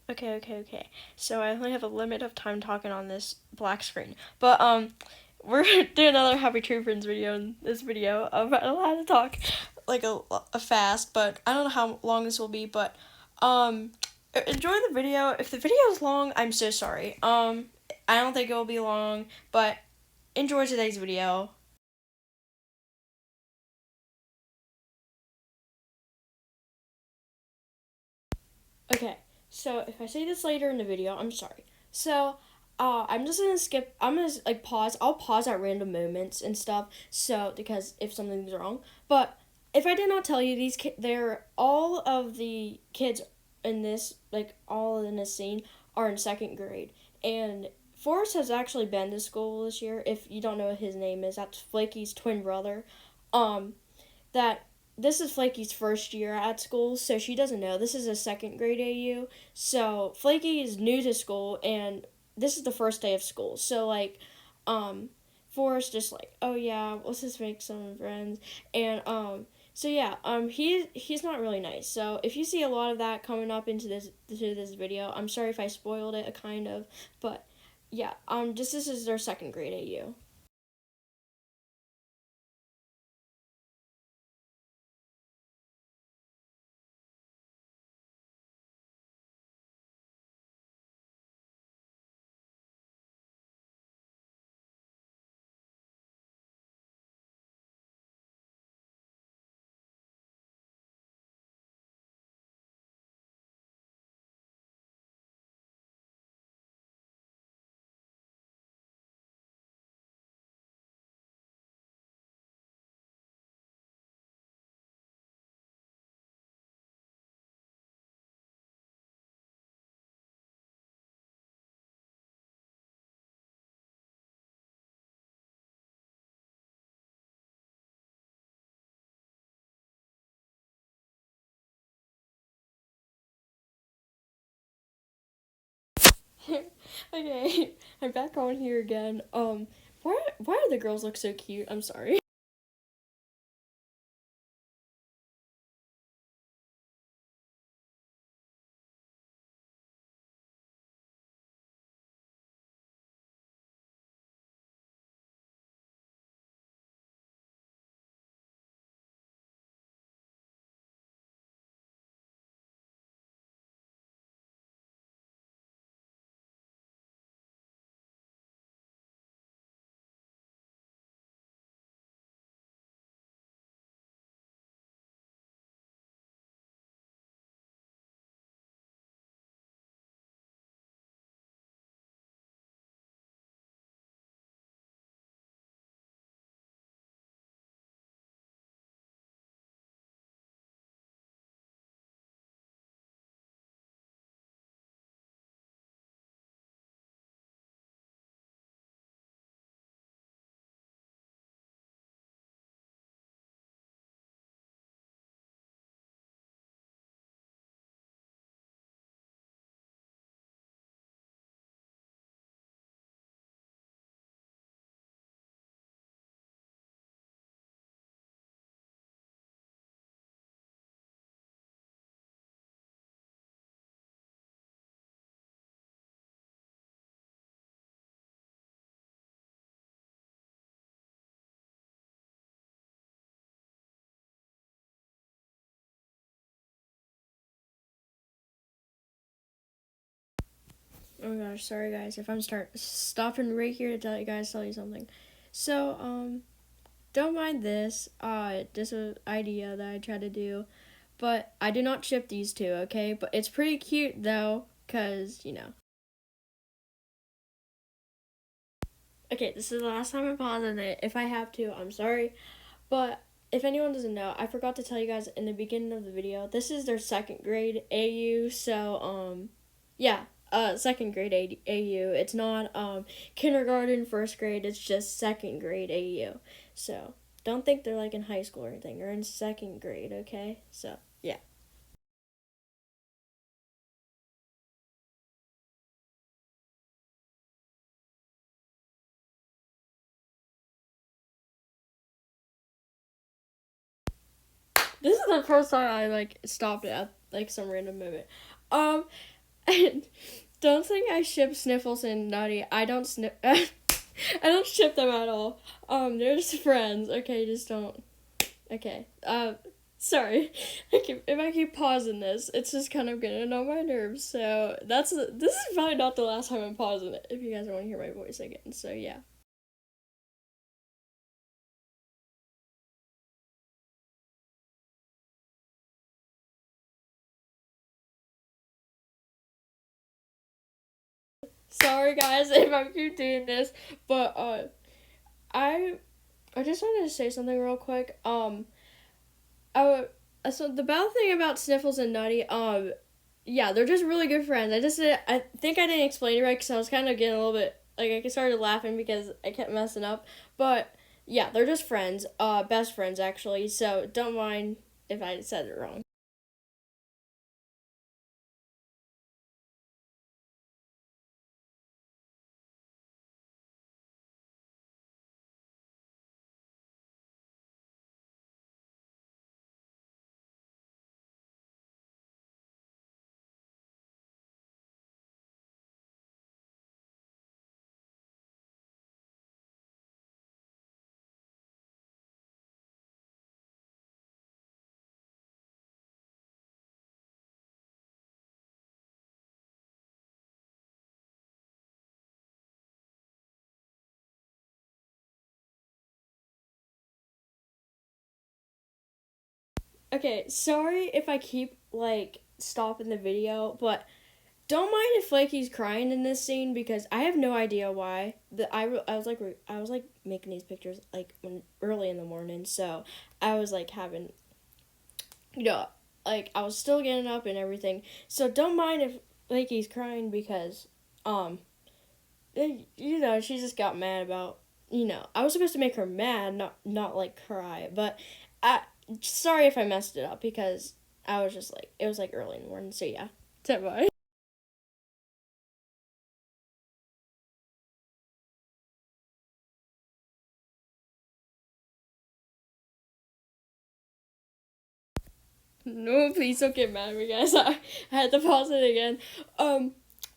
Okay. So I only have a limit of time talking on this black screen. But we're doing another Happy Tree Friends video in this video. I'm not allowed to talk like a fast, but I don't know how long this will be, but um enjoy the video. If the video is long, I'm so sorry. I don't think it will be long, but enjoy today's video. Okay, so if I say this later in the video, I'm sorry. So, I'm just gonna skip. I'm gonna like pause. I'll pause at random moments and stuff. So because if something's wrong, but if I did not tell you, they're all of the kids in this, like all in this scene, are in second grade, and Forrest has actually been to school this year. If you don't know what his name is, that's Flaky's twin brother. Um, that this is Flaky's first year at school, so she doesn't know. This is a second grade AU. So Flaky is new to school, and this is the first day of school. So, like, Forrest just like, oh yeah, let's just make some friends. And, so yeah, he's not really nice. So if you see a lot of that coming up into this video, I'm sorry if I spoiled it, a kind of, but yeah, just this is their second grade AU. Okay, I'm back on here again. Why do the girls look so cute? I'm sorry. Oh my gosh, sorry guys if I'm stopping right here to tell you something. So don't mind this. Just an idea that I try to do, but I do not ship these two. Okay, but it's pretty cute though, cause you know. Okay, this is the last time I'm pausing it. If I have to, I'm sorry. But if anyone doesn't know, I forgot to tell you guys in the beginning of the video, this is their second grade AU. So, yeah, second grade AU. It's not, kindergarten, first grade. It's just second grade AU. So, don't think they're like in high school or anything. They're in second grade, okay? So, yeah. This is the first time I, like, stopped at, like, some random moment. Um, And don't think I ship Sniffles and Nutty. I don't I don't ship them at all. They're just friends. Okay, just don't. Okay. Sorry. If I keep pausing this, it's just kind of getting on my nerves. So this is probably not the last time I'm pausing it. If you guys want to hear my voice again. So yeah. Sorry guys if I keep doing this, but I I just wanted to say something real quick. I so the bad thing about Sniffles and Nutty, yeah, they're just really good friends. I think I didn't explain it right because I was kind of getting a little bit like I started laughing because I kept messing up. But yeah, they're just friends, best friends actually. So don't mind if I said it wrong. Okay, sorry if I keep like stopping the video, but don't mind if Flaky's crying in this scene because I have no idea why. I was like making these pictures like early in the morning, so I was like having you know like I was still getting up and everything. So don't mind if Flaky's crying because um she just got mad about I was supposed to make her mad, not like cry, but I sorry if I messed it up because I was just like it was like early in the morning, so yeah. Bye. No, please don't get mad at me, guys. I had to pause it again.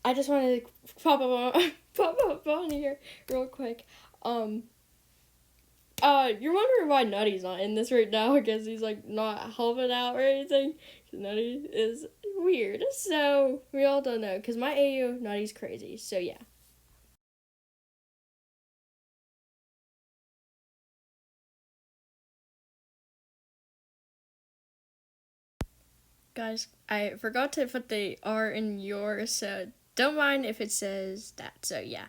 I just wanted to pop up on, pop up on here real quick. Um, you're wondering why Nutty's not in this right now because he's like not helping out or anything. Nutty is weird, so we all don't know. Cause my AU Nutty's crazy. So yeah, guys, I forgot to put the R in yours, so don't mind if it says that. So yeah.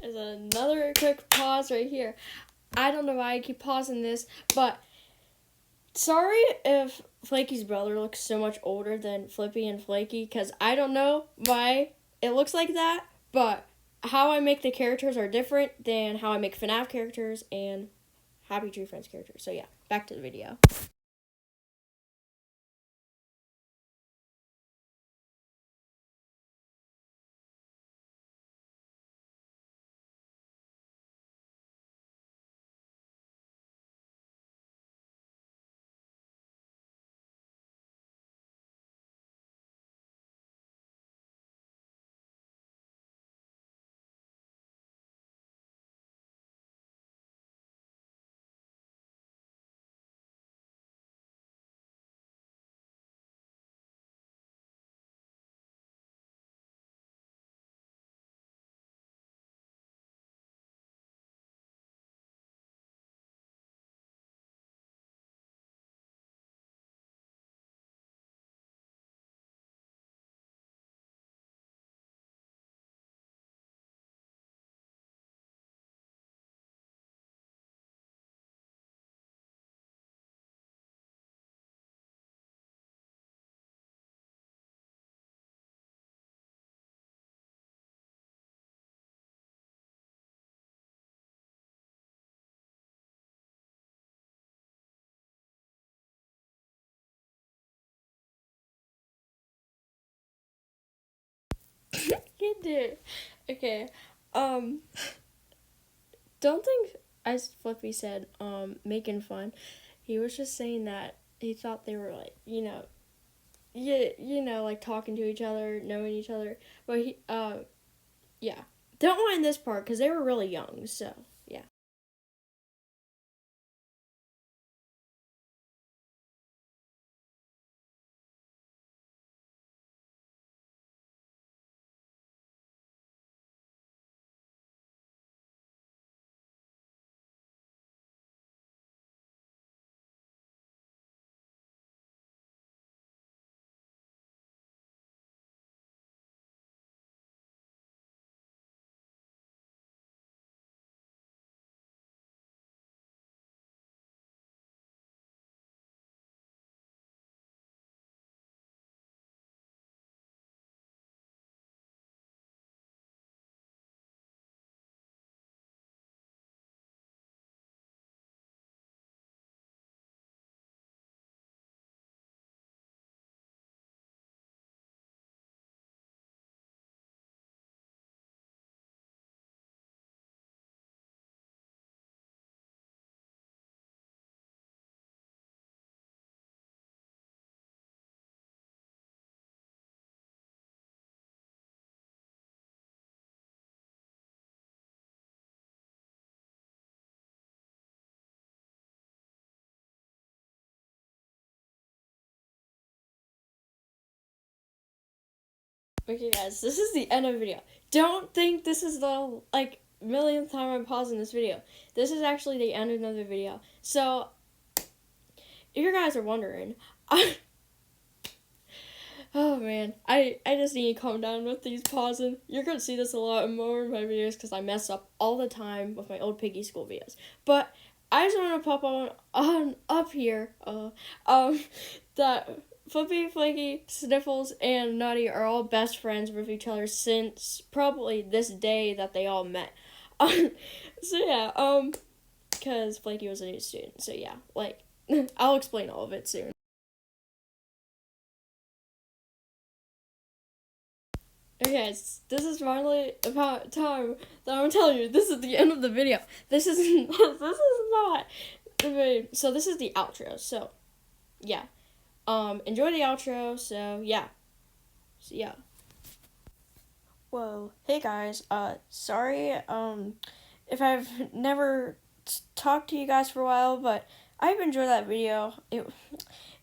There's another quick pause right here. I don't know why I keep pausing this, but sorry if Flaky's brother looks so much older than Flippy and Flaky, because I don't know why it looks like that, but how I make the characters are different than how I make FNAF characters and Happy Tree Friends characters. So yeah, back to the video. do. Okay. Um, don't think, as Flippy said, making fun. He was just saying that he thought they were like, like talking to each other, knowing each other. But yeah. Don't mind this part because they were really young. So yeah. Okay, guys, this is the end of the video. Don't think this is the millionth time I'm pausing this video. This is actually the end of another video. So, if you guys are wondering, oh man, I just need to calm down with these pausing. You're gonna see this a lot more in my videos because I mess up all the time with my old piggy school videos. But I just want to pop on up here, that Flippy, Flaky, Sniffles, and Nutty are all best friends with each other since probably this day that they all met. So yeah, because Flaky was a new student. So yeah, I'll explain all of it soon. Okay, this is finally about time that I'm telling you. This is the end of the video. This is this is not the video. So this is the outro. So yeah, enjoy the outro. So yeah, Whoa, hey guys. Sorry. If I've never talked to you guys for a while, but I've enjoyed that video.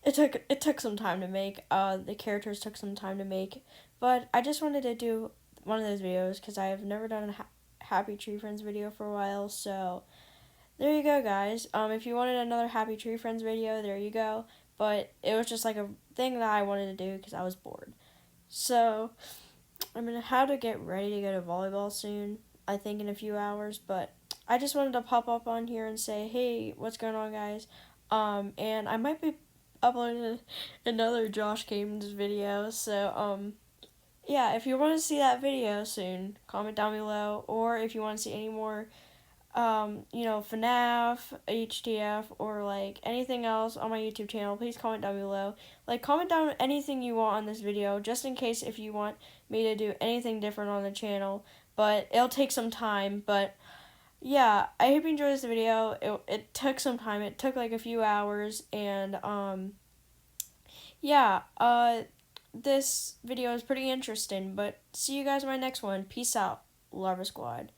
It took some time to make. The characters took some time to make, but I just wanted to do one of those videos because I have never done a Happy Tree Friends video for a while. So there you go, guys. If you wanted another Happy Tree Friends video, there you go. But it was just like a thing that I wanted to do because I was bored. So I'm gonna have to get ready to go to volleyball soon. I think in a few hours, but I just wanted to pop up on here and say, hey, what's going on, guys? And I might be uploading another Josh Caden's video. So, yeah, if you want to see that video soon, comment down below. Or if you want to see any more, FNAF, HTF, or anything else on my YouTube channel, please comment down below. Comment down anything you want on this video, just in case if you want me to do anything different on the channel. But it'll take some time, but yeah, I hope you enjoyed this video. It took some time. It took a few hours, and yeah, this video is pretty interesting. But see you guys in my next one. Peace out, Larva Squad.